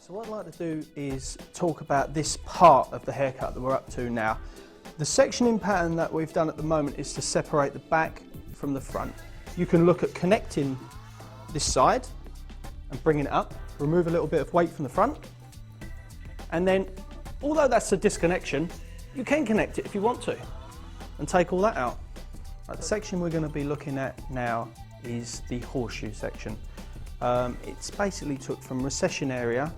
So what I'd like to do is talk about this part of the haircut that we're up to now. The sectioning pattern that we've done at the moment is to separate the back from the front. You can look at connecting this side and bringing it up, remove a little bit of weight from the front, and then, although that's a disconnection, you can connect it if you want to and take all that out. The section we're going to be looking at now is the horseshoe section. It's basically took from recession area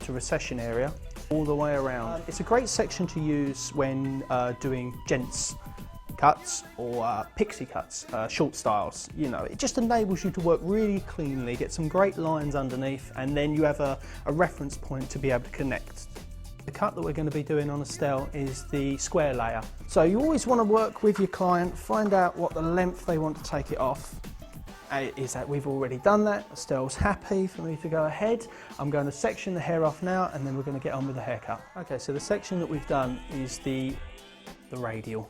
to recession area all the way around. It's a great section to use when doing gents cuts or pixie cuts, short styles. You know, it just enables you to work really cleanly, get some great lines underneath, and then you have a reference point to be able to connect. The cut that we're going to be doing on Estelle is the square layer. So you always want to work with your client, find out what the length they want to take it off. Is that we've already done that. Estelle's happy for me to go ahead. I'm going to section the hair off now, and then we're going to get on with the haircut. Okay, so the section that we've done is the radial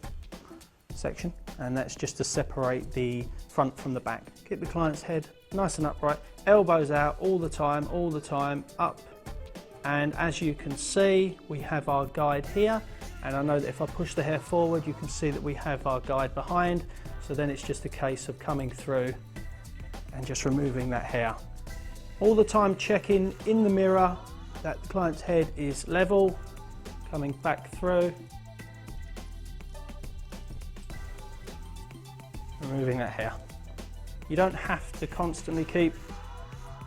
section, and that's just to separate the front from the back. Keep the client's head nice and upright, elbows out all the time, up. And as you can see, we have our guide here, and I know that if I push the hair forward, you can see that we have our guide behind. So then it's just a case of coming through and just removing that hair. All the time checking in the mirror that the client's head is level, coming back through, removing that hair. You don't have to constantly keep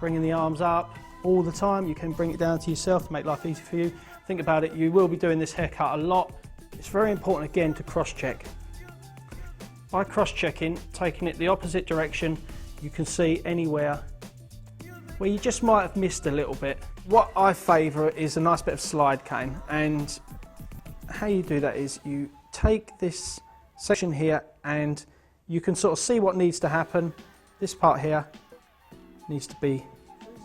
bringing the arms up all the time. You can bring it down to yourself to make life easy for you. Think about it, you will be doing this haircut a lot. It's very important again to cross-check. By cross-checking, taking it the opposite direction, you can see anywhere where you just might have missed a little bit. What I favour is a nice bit of slide cane, and how you do that is you take this section here and you can sort of see what needs to happen. This part here needs to be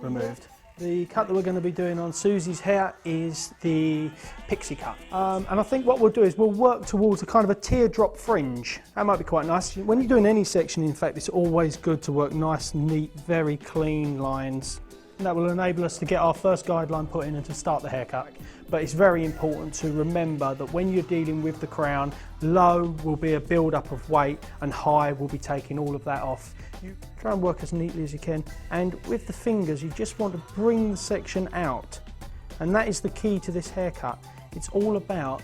removed. The cut that we're going to be doing on Susie's hair is the pixie cut. And I think what we'll do is we'll work towards a kind of a teardrop fringe. That might be quite nice. When you're doing any section, in fact, it's always good to work nice, neat, very clean lines. And that will enable us to get our first guideline put in and to start the haircut. But it's very important to remember that when you're dealing with the crown, low will be a build-up of weight and high will be taking all of that off. You try and work as neatly as you can, and with the fingers you just want to bring the section out, and that is the key to this haircut. It's all about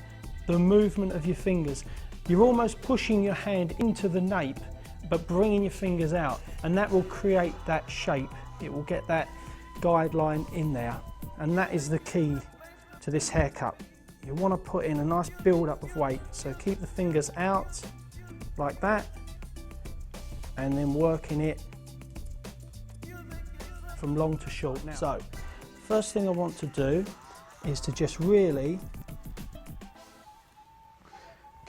the movement of your fingers. You're almost pushing your hand into the nape but bringing your fingers out, and that will create that shape. It will get that guideline in there, and that is the key to this haircut. You want to put in a nice build-up of weight, so keep the fingers out like that, and then working it from long to short. Now, so first thing I want to do is to just really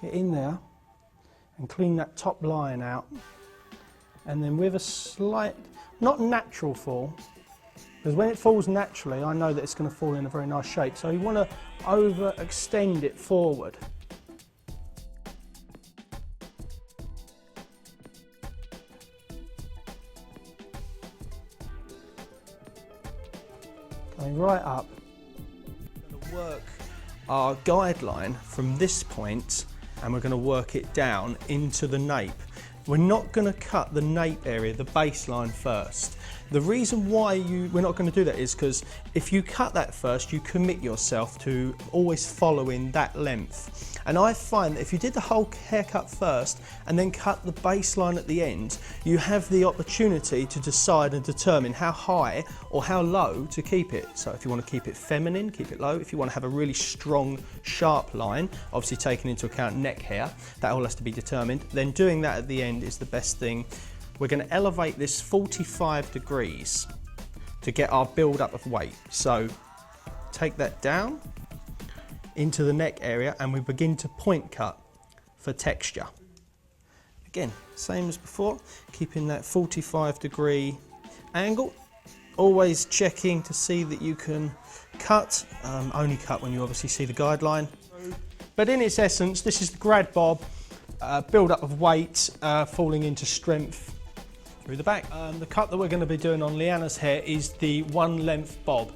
get in there and clean that top line out, and then with a slight, not natural fall, because when it falls naturally I know that it's going to fall in a very nice shape, so you want to overextend it forward. Going right up. We're going to work our guideline from this point, and we're going to work it down into the nape. We're not going to cut the nape area, the baseline first. The reason why we're not going to do that is because if you cut that first, you commit yourself to always following that length. And I find that if you did the whole haircut first and then cut the baseline at the end, you have the opportunity to decide and determine how high or how low to keep it. So if you want to keep it feminine, keep it low. If you want to have a really strong, sharp line, obviously taking into account neck hair, that all has to be determined. Then doing that at the end is the best thing. We're going to elevate this 45 degrees to get our build up of weight. So take that down into the neck area and we begin to point cut for texture. Again, same as before, keeping that 45-degree angle, always checking to see that you can cut, only cut when you obviously see the guideline. But in its essence, this is the grad bob, build up of weight, falling into strength through the back. The cut that we're going to be doing on Leanna's hair is the one length bob.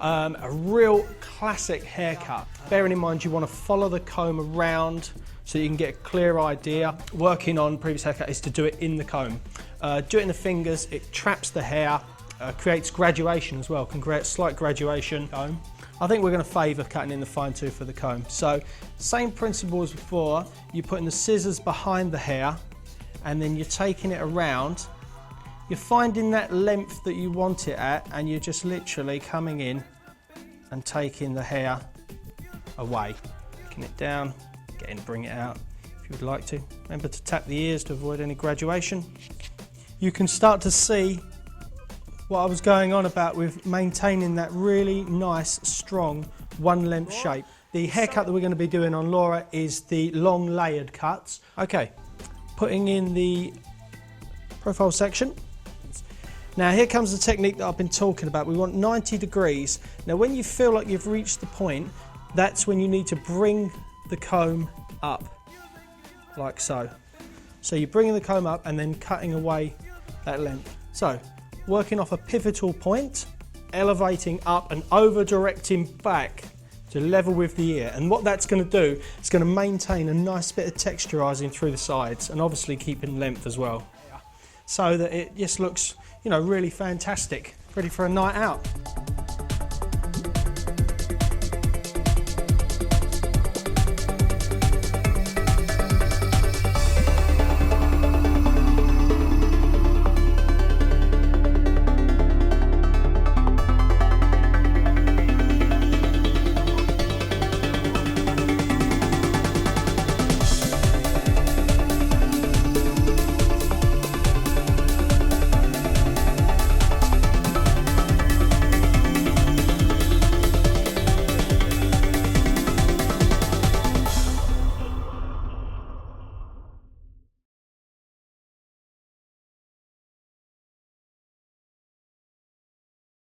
A real classic haircut. Bearing in mind you want to follow the comb around so you can get a clear idea. Working on previous haircut is to do it in the comb. Do it in the fingers, it traps the hair, creates graduation as well, can create slight graduation. Comb. I think we're going to favour cutting in the fine tooth for the comb. So same principle as before, you're putting the scissors behind the hair and then you're taking it around. You're finding that length that you want it at and you're just literally coming in and taking the hair away. Picking it down, getting to bring it out if you would like to. Remember to tap the ears to avoid any graduation. You can start to see what I was going on about with maintaining that really nice, strong, one length shape. The haircut that we're going to be doing on Laura is the long layered cuts. Okay, putting in the profile section. Now here comes the technique that I've been talking about. We want 90 degrees. Now when you feel like you've reached the point, that's when you need to bring the comb up, like so. So you're bringing the comb up and then cutting away that length. So working off a pivotal point, elevating up and over directing back to level with the ear. And what that's going to do, it's going to maintain a nice bit of texturizing through the sides and obviously keeping length as well. So that it just looks, you know, really fantastic, ready for a night out.